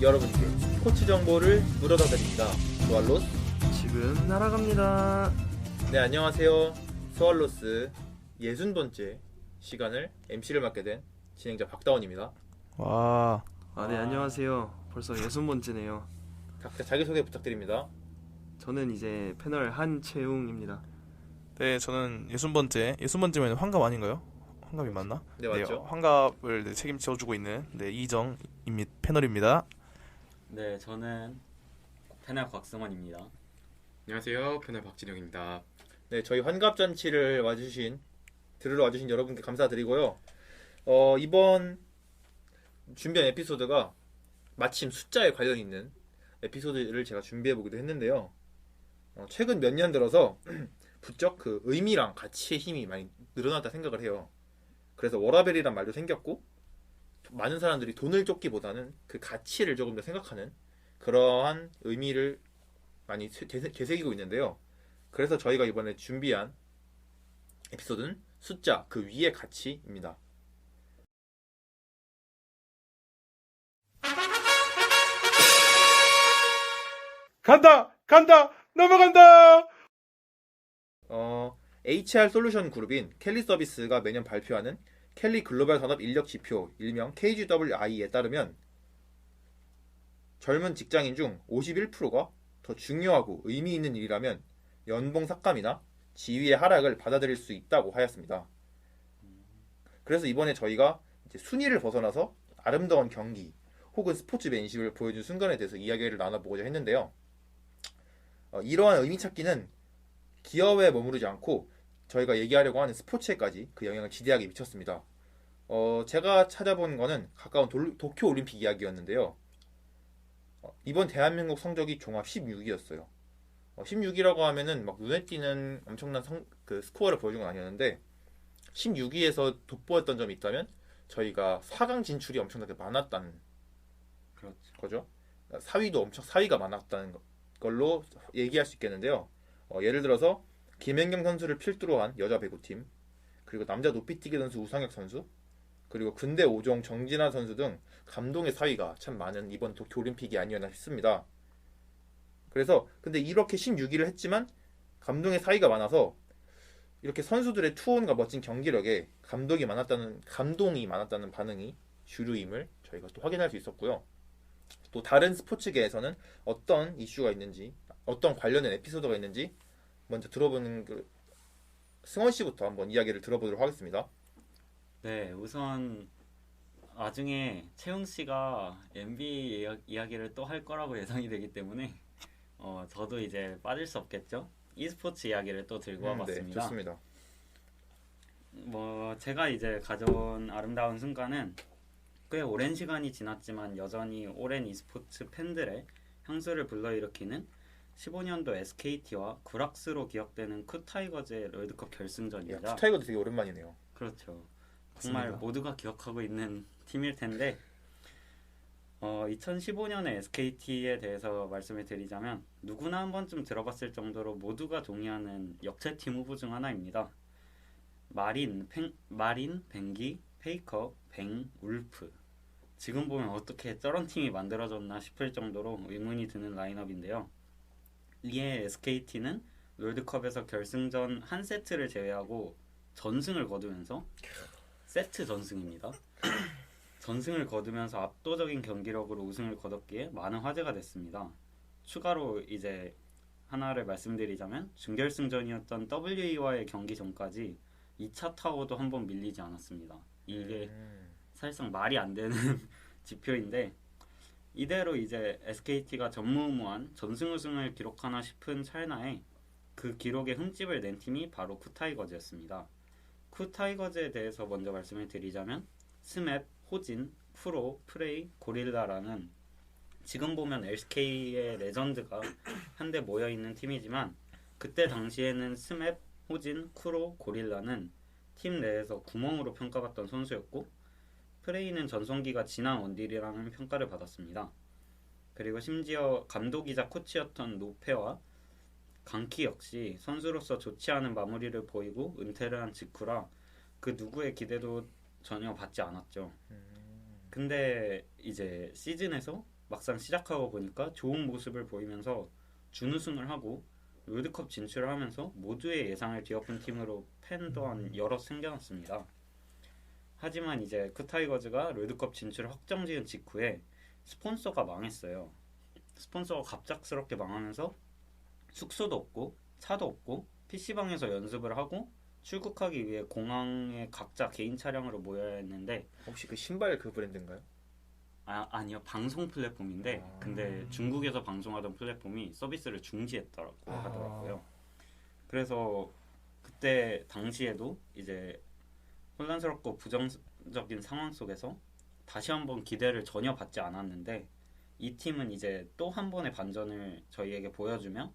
여러분께 스포츠 정보를 물어다 드립니다. 스왈로스. 지금 날아갑니다. 네, 안녕하세요. 스왈로스 60번째 시간을 MC를 맡게 된 진행자 박다원입니다. 와, 네, 안녕하세요. 벌써 60번째네요. 각자 자기소개 부탁드립니다. 저는 이제 패널 한채웅입니다. 네, 저는 60번째면 환갑 아닌가요? 환갑이 맞나? 네, 맞죠. 환갑을 책임져주고 있는 이정입니다. 패널입니다. 네, 저는 패널 곽승원입니다. 안녕하세요. 패널 박진영입니다. 네, 저희 환갑잔치를 들으러 와주신 여러분께 감사드리고요. 이번 준비한 에피소드가 마침 숫자에 관련 있는 에피소드를 제가 준비해보기도 했는데요. 최근 몇 년 들어서 부쩍 그 의미랑 가치의 힘이 많이 늘어났다 생각을 해요. 그래서 워라밸이란 말도 생겼고, 많은 사람들이 돈을 쫓기보다는 그 가치를 조금 더 생각하는 그러한 의미를 많이 되새기고 있는데요. 그래서 저희가 이번에 준비한 에피소드는 숫자 그 위의 가치입니다. 간다, 넘어간다. HR 솔루션 그룹인 켈리 서비스가 매년 발표하는 켈리 글로벌 산업 인력 지표, 일명 KGWI에 따르면 젊은 직장인 중 51%가 더 중요하고 의미 있는 일이라면 연봉 삭감이나 지위의 하락을 받아들일 수 있다고 하였습니다. 그래서 이번에 저희가 이제 순위를 벗어나서 아름다운 경기 혹은 스포츠맨십을 보여준 순간에 대해서 이야기를 나눠보고자 했는데요. 이러한 의미 찾기는 기업에 머무르지 않고 저희가 얘기하려고 하는 스포츠에까지 그 영향을 지대하게 미쳤습니다. 제가 찾아본 거는 가까운 도쿄 올림픽 이야기였는데요. 이번 대한민국 성적이 종합 16위였어요. 16위라고 하면은 막 눈에 띄는 엄청난 그 스코어를 보여준 건 아니었는데 16위에서 돋보였던 점이 있다면 저희가 4강 진출이 엄청나게 많았다는 그렇죠. 거죠. 4위가 많았다는 걸로 얘기할 수 있겠는데요. 예를 들어서 김연경 선수를 필두로 한 여자 배구팀, 그리고 남자 높이뛰기 선수 우상혁 선수, 그리고 근대 5종 정진아 선수 등 감동의 사위가 참 많은 이번 도쿄올림픽이 아니었나 싶습니다. 그래서 근데 이렇게 16위를 했지만 감동의 사위가 많아서 이렇게 선수들의 투혼과 멋진 경기력에 감동이 많았다는 반응이 주류임을 저희가 또 확인할 수 있었고요. 또 다른 스포츠계에서는 어떤 이슈가 있는지, 어떤 관련된 에피소드가 있는지 먼저 들어보는 승원 씨부터 한번 이야기를 들어보도록 하겠습니다. 네, 우선 나중에 채용 씨가 NBA 이야기를 또 할 거라고 예상이 되기 때문에 저도 이제 빠질 수 없겠죠. e스포츠 이야기를 또 들고 와봤습니다. 네, 좋습니다. 제가 이제 가져온 아름다운 순간은 꽤 오랜 시간이 지났지만 여전히 오랜 e스포츠 팬들의 향수를 불러일으키는 15년도 SKT와 구락스로 기억되는 쿠타이거즈의 롤드컵 결승전입니다. 쿠타이거즈 되게 오랜만이네요. 그렇죠. 정말 맞습니다. 모두가 기억하고 있는 팀일 텐데 2015년의 SKT에 대해서 말씀을 드리자면 누구나 한 번쯤 들어봤을 정도로 모두가 동의하는 역체팀 후보 중 하나입니다. 마린, 뱅기, 페이커, 뱅, 울프. 지금 보면 어떻게 저런 팀이 만들어졌나 싶을 정도로 의문이 드는 라인업인데요. 이에 SKT는 롤드컵에서 결승전 한 세트를 제외하고 전승을 거두면서 세트 전승입니다. 전승을 거두면서 압도적인 경기력으로 우승을 거뒀기에 많은 화제가 됐습니다. 추가로 이제 하나를 말씀드리자면 준결승전이었던 WE와의 경기 전까지 2차 타워도 한 번 밀리지 않았습니다. 이게 사실상 말이 안 되는 지표인데 이대로 이제 SKT가 전무후무한 전승 우승을 기록하나 싶은 찰나에 그 기록에 흠집을 낸 팀이 바로 쿠타이거즈였습니다. 쿠타이거즈에 대해서 먼저 말씀을 드리자면 스맵, 호진, 프로, 프레이, 고릴라라는 지금 보면 LK의 레전드가 한데 모여있는 팀이지만 그때 당시에는 스맵, 호진, 쿠로, 고릴라는 팀 내에서 구멍으로 평가받던 선수였고 프레이는 전성기가 지난 원딜이라는 평가를 받았습니다. 그리고 심지어 감독이자 코치였던 노페와 강키 역시 선수로서 좋지 않은 마무리를 보이고 은퇴를 한 직후라 그 누구의 기대도 전혀 받지 않았죠. 근데 이제 시즌에서 막상 시작하고 보니까 좋은 모습을 보이면서 준우승을 하고 롤드컵 진출을 하면서 모두의 예상을 뒤엎은 팀으로 팬 또한 여럿 생겨났습니다. 하지만 이제 쿠타이거즈가 롤드컵 진출을 확정지은 직후에 스폰서가 망했어요. 스폰서가 갑작스럽게 망하면서 숙소도 없고 차도 없고 PC방에서 연습을 하고 출국하기 위해 공항에 각자 개인 차량으로 모여야 했는데 혹시 그 신발 그 브랜드인가요? 아니요, 방송 플랫폼인데 근데 중국에서 방송하던 플랫폼이 서비스를 중지했다고 하더라고요. 그래서 그때 당시에도 이제 혼란스럽고 부정적인 상황 속에서 다시 한번 기대를 전혀 받지 않았는데 이 팀은 이제 또 한 번의 반전을 저희에게 보여주며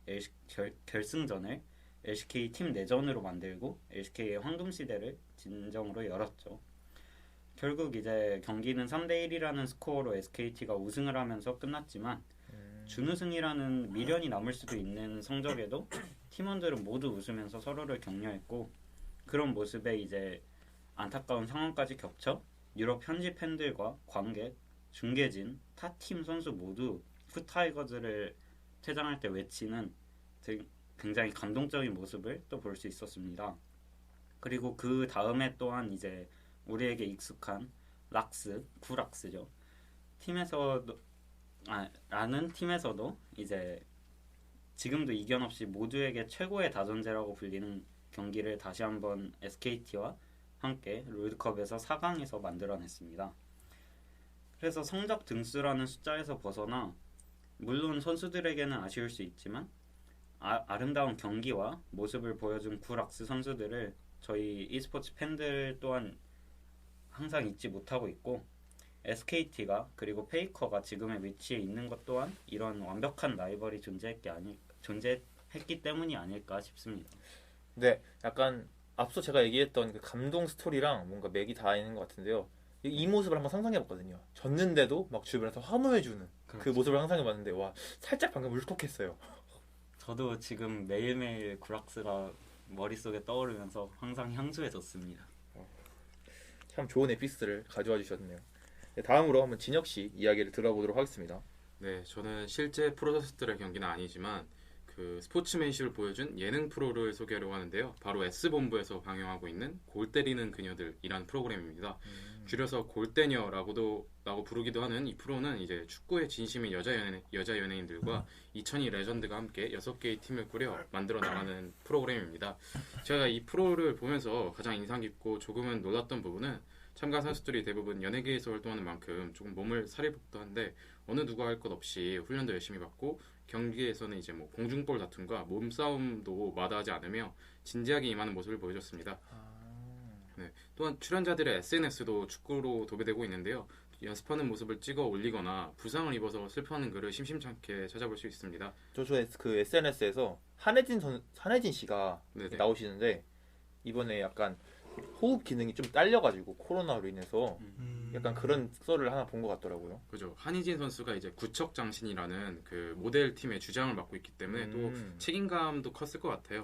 결승전을 LCK 팀 내전으로 만들고 LCK의 황금 시대를 진정으로 열었죠. 결국 이제 경기는 3대1이라는 스코어로 SKT가 우승을 하면서 끝났지만 준우승이라는 미련이 남을 수도 있는 성적에도 팀원들은 모두 웃으면서 서로를 격려했고 그런 모습에 이제 안타까운 상황까지 겹쳐 유럽 현지 팬들과 관객, 중계진, 타 팀 선수 모두 쿠타이거즈를 퇴장할 때 외치는 굉장히 감동적인 모습을 또 볼 수 있었습니다. 그리고 그 다음에 또한 이제 우리에게 익숙한 락스, 구락스죠. 라는 팀에서도 이제 지금도 이견 없이 모두에게 최고의 다전제라고 불리는 경기를 다시 한번 SKT와 함께 롤드컵에서 4강에서 만들어냈습니다. 그래서 성적 등수라는 숫자에서 벗어나 물론 선수들에게는 아쉬울 수 있지만 아름다운 경기와 모습을 보여준 구락스 선수들을 저희 e스포츠 팬들 또한 항상 잊지 못하고 있고 SKT가 그리고 페이커가 지금의 위치에 있는 것 또한 이런 완벽한 라이벌이 존재했기 때문이 아닐까 싶습니다. 네, 약간 앞서 제가 얘기했던 그 감동 스토리랑 뭔가 맥이 닿아 있는 것 같은데요. 이 모습을 한번 상상해봤거든요. 졌는데도 막 주변에서 화목해주는 그 모습을 상상해봤는데 와 살짝 방금 울컥했어요. 저도 지금 매일매일 구락스가 머릿속에 떠오르면서 항상 향수해졌습니다. 참 좋은 에피소드를 가져와 주셨네요. 네, 다음으로 한번 진혁 씨 이야기를 들어보도록 하겠습니다. 네, 저는 실제 프로 선수들의 경기는 아니지만 그 스포츠맨십을 보여준 예능 프로를 소개하려고 하는데요. 바로 S본부에서 방영하고 있는 골 때리는 그녀들이라는 프로그램입니다. 줄여서 골대녀라고 부르기도 하는 이 프로는 이제 축구에 진심인 여자 연예인들과 2002 레전드가 함께 6개의 팀을 꾸려 만들어 나가는 프로그램입니다. 제가 이 프로를 보면서 가장 인상 깊고 조금은 놀랐던 부분은 참가 선수들이 대부분 연예계에서 활동하는 만큼 조금 몸을 사리복도 한데 어느 누가 할 것 없이 훈련도 열심히 받고 경기에서는 이제 뭐 공중볼 다툼과 몸싸움도 마다하지 않으며 진지하게 임하는 모습을 보여줬습니다. 네, 또한 출연자들의 SNS도 축구로 도배되고 있는데요. 연습하는 모습을 찍어 올리거나 부상을 입어서 슬퍼하는 글을 심심찮게 찾아볼 수 있습니다. 그 SNS에서 한혜진 씨가 네네. 나오시는데 이번에 약간 호흡 기능이 좀 딸려가지고 코로나로 인해서 약간 그런 썰을 하나 본 것 같더라고요. 그죠. 한희진 선수가 이제 구척장신이라는 그 모델 팀의 주장을 맡고 있기 때문에 또 책임감도 컸을 것 같아요.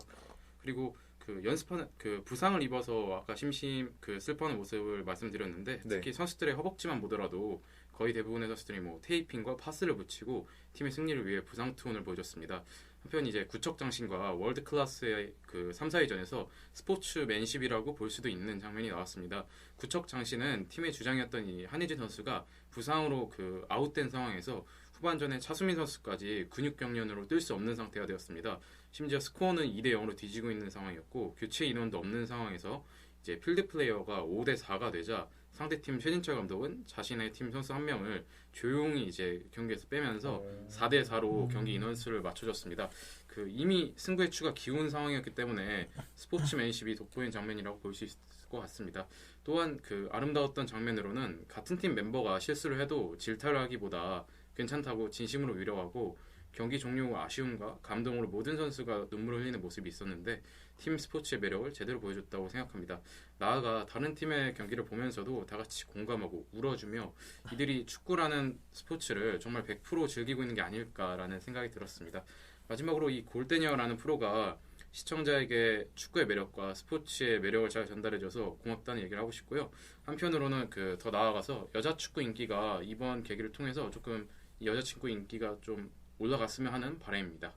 그리고 그 연습하는 그 부상을 입어서 아까 슬퍼하는 모습을 말씀드렸는데 특히 선수들의 허벅지만 보더라도 거의 대부분의 선수들이 뭐 테이핑과 파스를 붙이고 팀의 승리를 위해 부상 투혼을 보여줬습니다. 한편 이제 구척장신과 월드 클래스의 그 3, 4위전에서 스포츠맨십이라고 볼 수도 있는 장면이 나왔습니다. 구척장신은 팀의 주장이었던 이 한희진 선수가 부상으로 그 아웃된 상황에서 후반전에 차수민 선수까지 근육 경련으로 뛸 수 없는 상태가 되었습니다. 심지어 스코어는 2대 0으로 뒤지고 있는 상황이었고 교체 인원도 없는 상황에서 이제 필드 플레이어가 5대 4가 되자 상대팀 최진철 감독은 자신의 팀 선수 한 명을 조용히 이제 경기에서 빼면서 4대 4로 경기 인원수를 맞춰줬습니다. 그 이미 승부의 추가 기운 상황이었기 때문에 스포츠맨십이 돋보인 장면이라고 볼 수 있을 것 같습니다. 또한 그 아름다웠던 장면으로는 같은 팀 멤버가 실수를 해도 질타를 하기보다 괜찮다고 진심으로 위로하고 경기 종료 후 아쉬움과 감동으로 모든 선수가 눈물을 흘리는 모습이 있었는데 팀 스포츠의 매력을 제대로 보여줬다고 생각합니다. 나아가 다른 팀의 경기를 보면서도 다 같이 공감하고 울어주며 이들이 축구라는 스포츠를 정말 100% 즐기고 있는 게 아닐까라는 생각이 들었습니다. 마지막으로 이 골대녀라는 프로가 시청자에게 축구의 매력과 스포츠의 매력을 잘 전달해줘서 고맙다는 얘기를 하고 싶고요. 한편으로는 더 나아가서 여자 축구 인기가 이번 계기를 통해서 조금 여자친구 인기가 좀 올라갔으면 하는 바람입니다.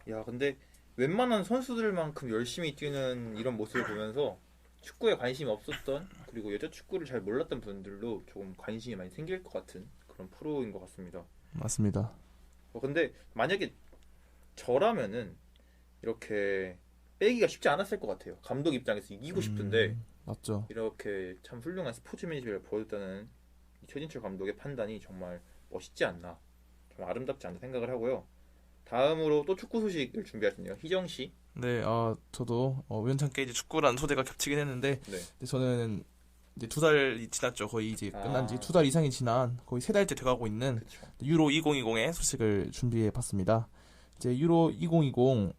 야, 근데 웬만한 선수들만큼 열심히 뛰는 이런 모습을 보면서 축구에 관심이 없었던 그리고 여자 축구를 잘 몰랐던 분들도 조금 관심이 많이 생길 것 같은 그런 프로인 것 같습니다. 맞습니다. 근데 만약에 저라면은 이렇게 빼기가 쉽지 않았을 것 같아요. 감독 입장에서 이기고 싶은데 맞죠. 이렇게 참 훌륭한 스포츠맨십을 보여줬다는 최진철 감독의 판단이 정말 멋있지 않나, 정말 아름답지 않나 생각을 하고요. 다음으로 또 축구 소식을 준비하셨네요. 희정 씨. 네, 저도 우연찮게 이제 축구라는 소재가 겹치긴 했는데 네. 근데 저는 이제 2달이 지났죠. 거의 이제 끝난 지 2달 이상이 지난 거의 3달째 돼가고 있는 그쵸. 유로 2020의 소식을 준비해 봤습니다. 이제 유로 2020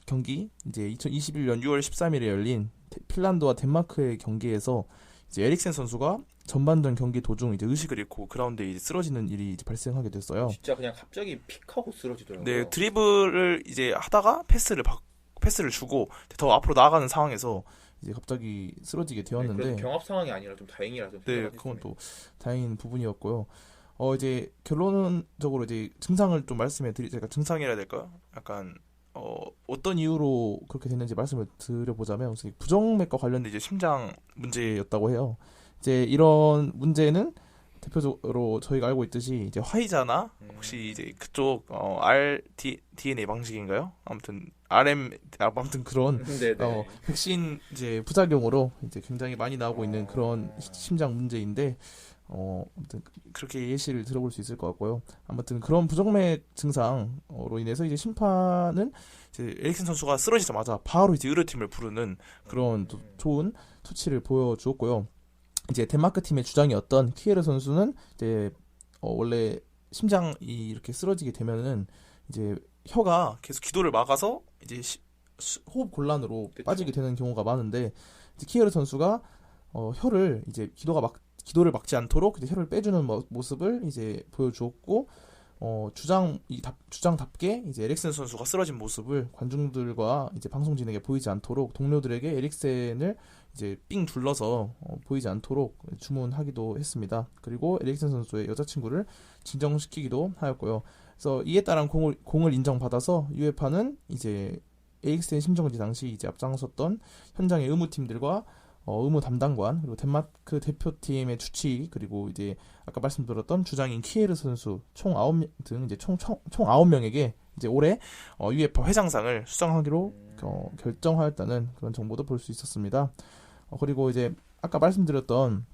경기 이제 2021년 6월 13일에 열린 핀란드와 덴마크의 경기에서 이제 에릭센 선수가 전반전 경기 도중 이제 의식을 잃고 그라운드에 이제 쓰러지는 일이 이제 발생하게 됐어요. 진짜 그냥 갑자기 픽하고 쓰러지더라고요. 네, 드리블을 이제 하다가 패스를 주고 더 앞으로 나아가는 상황에서 이제 갑자기 쓰러지게 네, 되었는데, 그래도 경합 상황이 아니라 좀 다행이라 좀 네, 생각을 그건 했습니다. 또 다행인 부분이었고요. 이제 결론적으로 이제 증상을 좀 제가 증상이라 해야 될까요? 약간 어떤 이유로 그렇게 됐는지 말씀을 드려보자면 우선 부정맥과 관련된 이제 심장 문제였다고 해요. 이제 이런 문제는 대표적으로 저희가 알고 있듯이 이제 화이자나 혹시 이제 그쪽 DNA 방식인가요? 아무튼 아무튼 그런 네, 네. 백신 이제 부작용으로 이제 굉장히 많이 나오고 있는 그런 심장 문제인데 아무튼 그렇게 예시를 들어볼 수 있을 것 같고요. 아무튼 그런 부정맥 증상으로 인해서 이제 심판은 이제 에릭슨 선수가 쓰러지자마자 바로 이제 의료팀을 부르는 그런 또 좋은 투치를 보여주었고요. 이제 덴마크 팀의 주장이었던 키에르 선수는 이제 원래 심장이 이렇게 쓰러지게 되면은 이제 혀가 계속 기도를 막아서 이제 호흡 곤란으로 그쵸. 빠지게 되는 경우가 많은데 이제 키에르 선수가 혀를 이제 기도를 막지 않도록 이제 혀를 빼주는 모습을 이제 보여주었고 주장답게 이제 에릭센 선수가 쓰러진 모습을 관중들과 이제 방송진에게 보이지 않도록 동료들에게 에릭센을 이제 삥 둘러서 보이지 않도록 주문하기도 했습니다. 그리고 에릭센 선수의 여자친구를 진정시키기도 하였고요. 그래서 이에 따른 공을 인정받아서 유에파는 이제 에릭센 심정지 당시 이제 앞장섰던 현장의 의무팀들과 의무 담당관 그리고 덴마크 대표팀의 주치 그리고 이제 아까 말씀드렸던 주장인 키에르 선수 총 9명 등 이제 총 9명에게 이제 올해 UEFA 회장상을 수상하기로 결정하였다는 그런 정보도 볼 수 있었습니다. 그리고 이제 아까 말씀드렸던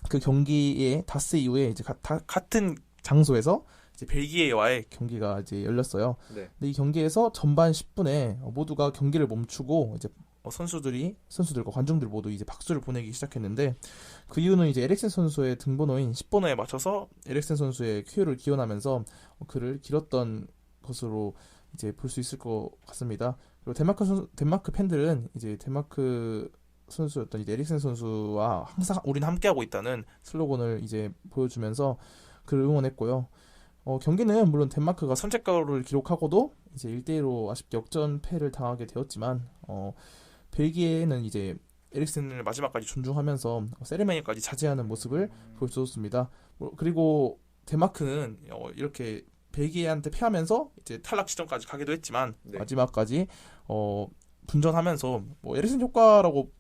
그 경기의 닷새 이후에 이제 같은 장소에서 이제 벨기에와의 경기가 이제 열렸어요. 네. 근데 이 경기에서 전반 10분에 모두가 경기를 멈추고 이제 선수들과 관중들 모두 이제 박수를 보내기 시작했는데 그 이유는 이제 에릭센 선수의 등번호인 10번호에 맞춰서 에릭센 선수의 큐를 기원하면서 그를 길었던 것으로 이제 볼 수 있을 것 같습니다. 그리고 덴마크 팬들은 이제 덴마크 선수였던 이제 에릭센 선수와 항상 우리는 함께하고 있다는 슬로건을 이제 보여주면서 그를 응원했고요. 경기는 물론 덴마크가 선제골을 기록하고도 이제 1대1로 아쉽게 역전패를 당하게 되었지만 벨기에는 이제 에릭센을 마지막까지 존중하면서 세레머니까지 자제하는 모습을 보여줬습니다. 그리고 덴마크는 이렇게 벨기에한테 패하면서 이제 탈락 지점까지 가기도 했지만 네. 마지막까지 분전하면서 에릭센 효과라고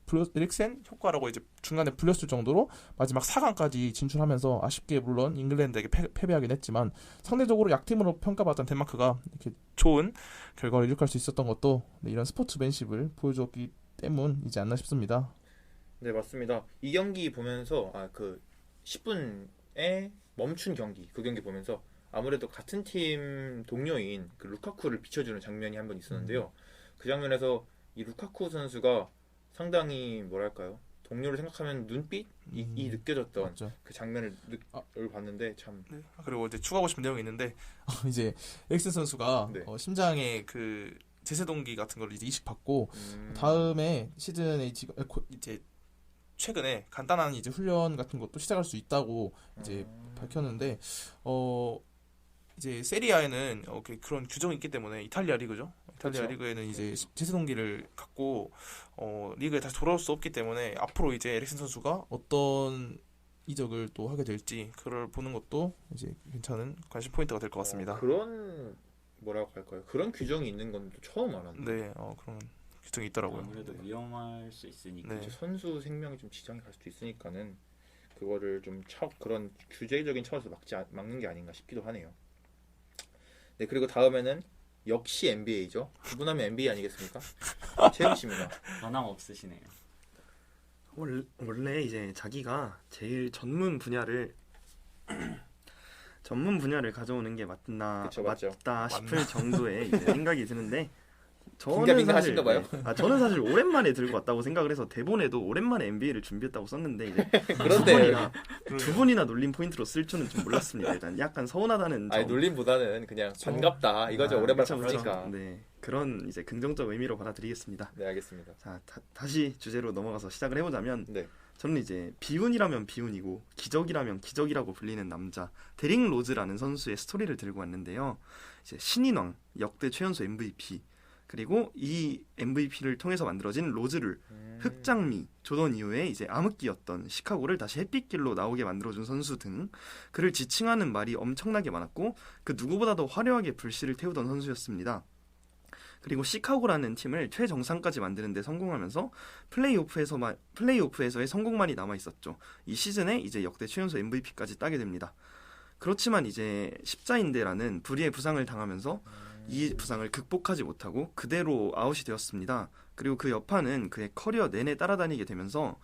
이제 중간에 불렸을 정도로 마지막 4강까지 진출하면서 아쉽게 물론 잉글랜드에게 패배하긴 했지만 상대적으로 약팀으로 평가받던 덴마크가 이렇게 좋은 결과를 이룩할 수 있었던 것도 이런 스포츠맨십을 보여줬기 때문이지 않나 싶습니다. 네, 맞습니다. 이 경기 보면서 그 10분에 멈춘 경기, 그 경기 보면서 아무래도 같은 팀 동료인 그 루카쿠를 비춰주는 장면이 한 번 있었는데요. 그 장면에서 이 루카쿠 선수가 상당히 뭐랄까요, 동료를 생각하면 눈빛이 느껴졌던 맞죠. 그 장면을 봤는데 참. 네. 그리고 이제 추가하고 싶은 내용이 있는데 이제 에릭센 선수가 네. 심장에 그 제세동기 같은 걸 이제 이식받고 다음에 시즌에 이제 최근에 간단한 이제 훈련 같은 것도 시작할 수 있다고 이제 밝혔는데 이제 세리아에는 그런 규정이 있기 때문에 이탈리아 리그죠. 이탈리아 그쵸. 리그에는 이제 제세동기를 갖고 리그에 다시 돌아올 수 없기 때문에 앞으로 이제 에릭센 선수가 어떤 이적을 또 하게 될지 그걸 보는 것도 이제 괜찮은 관심 포인트가 될 것 같습니다. 그런 뭐라고 할까요? 그런 규정이 있는 건 또 처음 알았는데. 네, 그런 규정이 있더라고요. 아무래도 위험할 수 있으니까. 네. 선수 생명이 좀 지장이 갈 수도 있으니까는 그거를 좀 그런 규제적인 차원에서 막는 게 아닌가 싶기도 하네요. 네, 그리고 다음에는 역시 NBA죠. 구분하면 NBA 아니겠습니까? 채용 씨입니다. 변함 없으시네요. 원래 이제 자기가 제일 전문 분야를 가져오는 게 그쵸, 맞죠. 맞다 싶을 정도의 이제 생각이 드는데 긴가민가 하신가 봐요. 저는 사실 오랜만에 들고 왔다고 생각을 해서 대본에도 오랜만에 NBA를 준비했다고 썼는데 이제 그런데 두 분이나 놀림 포인트로 쓸 줄은 좀 몰랐습니다. 일단 약간 서운하다는 아니 점. 놀림보다는 그냥 반갑다 이거죠. 오랜만에 그쵸, 봤으니까. 그쵸. 네, 그런 이제 긍정적 의미로 받아들이겠습니다. 네, 알겠습니다. 자, 다시 주제로 넘어가서 시작을 해보자면 네. 저는 이제 비운이라면 비운이고 기적이라면 기적이라고 불리는 남자 데릭 로즈라는 선수의 스토리를 들고 왔는데요. 이제 신인왕, 역대 최연소 MVP, 그리고 이 MVP를 통해서 만들어진 로즈를 흑장미, 조던 이후에 이제 암흑기였던 시카고를 다시 햇빛길로 나오게 만들어준 선수 등 그를 지칭하는 말이 엄청나게 많았고 그 누구보다도 화려하게 불씨를 태우던 선수였습니다. 그리고 시카고라는 팀을 최정상까지 만드는 데 성공하면서 플레이오프에서의 성공만이 남아있었죠. 이 시즌에 이제 역대 최연소 MVP까지 따게 됩니다. 그렇지만 이제 십자인대라는 불의의 부상을 당하면서 이 부상을 극복하지 못하고 그대로 아웃이 되었습니다. 그리고 그 여파는 그의 커리어 내내 따라다니게 되면서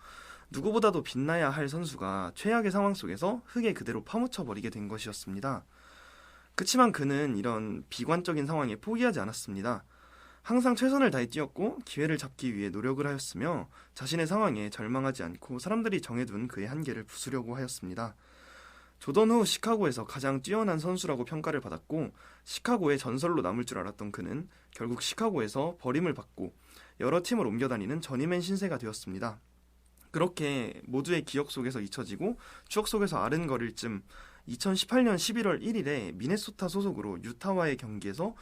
누구보다도 빛나야 할 선수가 최악의 상황 속에서 흙에 그대로 파묻혀버리게 된 것이었습니다. 그치만 그는 이런 비관적인 상황에 포기하지 않았습니다. 항상 최선을 다해 뛰었고 기회를 잡기 위해 노력을 하였으며 자신의 상황에 절망하지 않고 사람들이 정해둔 그의 한계를 부수려고 하였습니다. 조던 후 시카고에서 가장 뛰어난 선수라고 평가를 받았고 시카고의 전설로 남을 줄 알았던 그는 결국 시카고에서 버림을 받고 여러 팀을 옮겨다니는 전임맨 신세가 되었습니다. 그렇게 모두의 기억 속에서 잊혀지고 추억 속에서 아른거릴 쯤 2018년 11월 1일에 미네소타 소속으로 유타와의 경기에서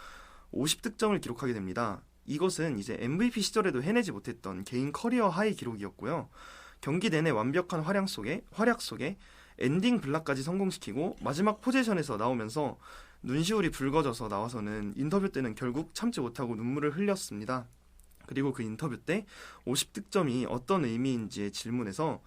50득점을 기록하게 됩니다. 이것은 이제 MVP 시절에도 해내지 못했던 개인 커리어 하이 기록이었고요. 경기 내내 완벽한 활약 속에 엔딩 블락까지 성공시키고 마지막 포지션에서 나오면서 눈시울이 붉어져서 나와서는 인터뷰 때는 결국 참지 못하고 눈물을 흘렸습니다. 그리고 그 인터뷰 때 50득점이 어떤 의미인지의 질문에서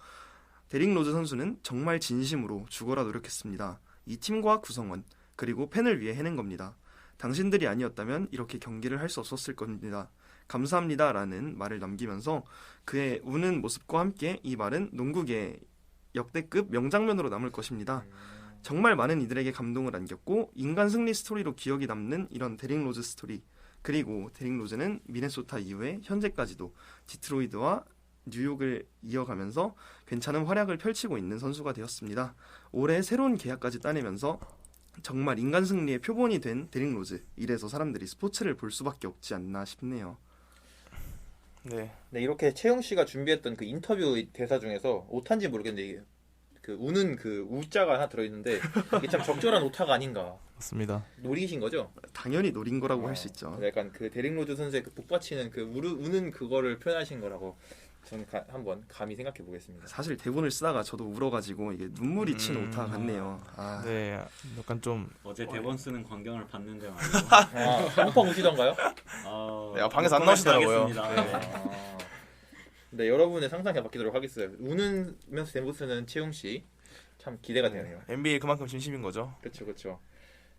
데릭 로즈 선수는 정말 진심으로 죽어라 노력했습니다. 이 팀과 구성원 그리고 팬을 위해 해낸 겁니다. 당신들이 아니었다면 이렇게 경기를 할 수 없었을 겁니다. 감사합니다 라는 말을 남기면서 그의 우는 모습과 함께 이 말은 농구계의 역대급 명장면으로 남을 것입니다. 정말 많은 이들에게 감동을 안겼고 인간 승리 스토리로 기억이 남는 이런 데릭 로즈 스토리. 그리고 데릭 로즈는 미네소타 이후에 현재까지도 디트로이트와 뉴욕을 이어가면서 괜찮은 활약을 펼치고 있는 선수가 되었습니다. 올해 새로운 계약까지 따내면서 정말 인간 승리의 표본이 된 데릭 로즈. 이래서 사람들이 스포츠를 볼 수밖에 없지 않나 싶네요. 네. 네, 이렇게 채용 씨가 준비했던 그 인터뷰 대사 중에서 오타인지 모르겠는데 이게 그 우는 그 우자가 하나 들어있는데 이게 참 적절한 오타가 아닌가. 맞습니다. 노리신 거죠? 당연히 노린 거라고 할 수 있죠. 약간 그 데릭 로즈 선수의 그 복받치는 그 우는 그거를 표현하신 거라고 저는 한번 감히 생각해 보겠습니다. 사실 대본을 쓰다가 저도 울어가지고 이게 눈물이 친 오타 같네요. 아, 네, 약간 좀 어제 대본 쓰는 광경을 봤는데 말이죠. 한번 우시던가요? 네, 방에서 안 나오시더라고요. 네. 네, 여러분의 상상에 맡기도록 하겠어요. 우는면서 대본 쓰는 채용 씨 참 기대가 되네요. NBA 그만큼 진심인 거죠. 그렇죠, 그렇죠.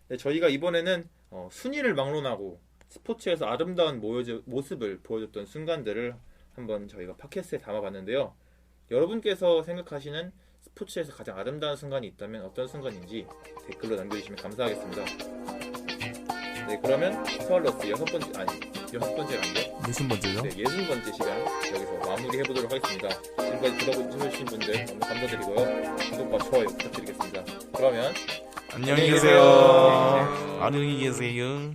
네, 저희가 이번에는 순위를 막론하고 스포츠에서 아름다운 모습을 보여줬던 순간들을 한번 저희가 팟캐스트에 담아봤는데요. 여러분께서 생각하시는 스포츠에서 가장 아름다운 순간이 있다면 어떤 순간인지 댓글로 남겨주시면 감사하겠습니다. 네, 그러면 스왈로스 여섯 번째가 아니에요. 60번째죠? 네, 60번째 시간 여기서 마무리해보도록 하겠습니다. 지금까지 들어주신 분들 너무 감사드리고요. 구독과 좋아요 부탁드리겠습니다. 그러면 안녕히 계세요. 안녕히 계세요.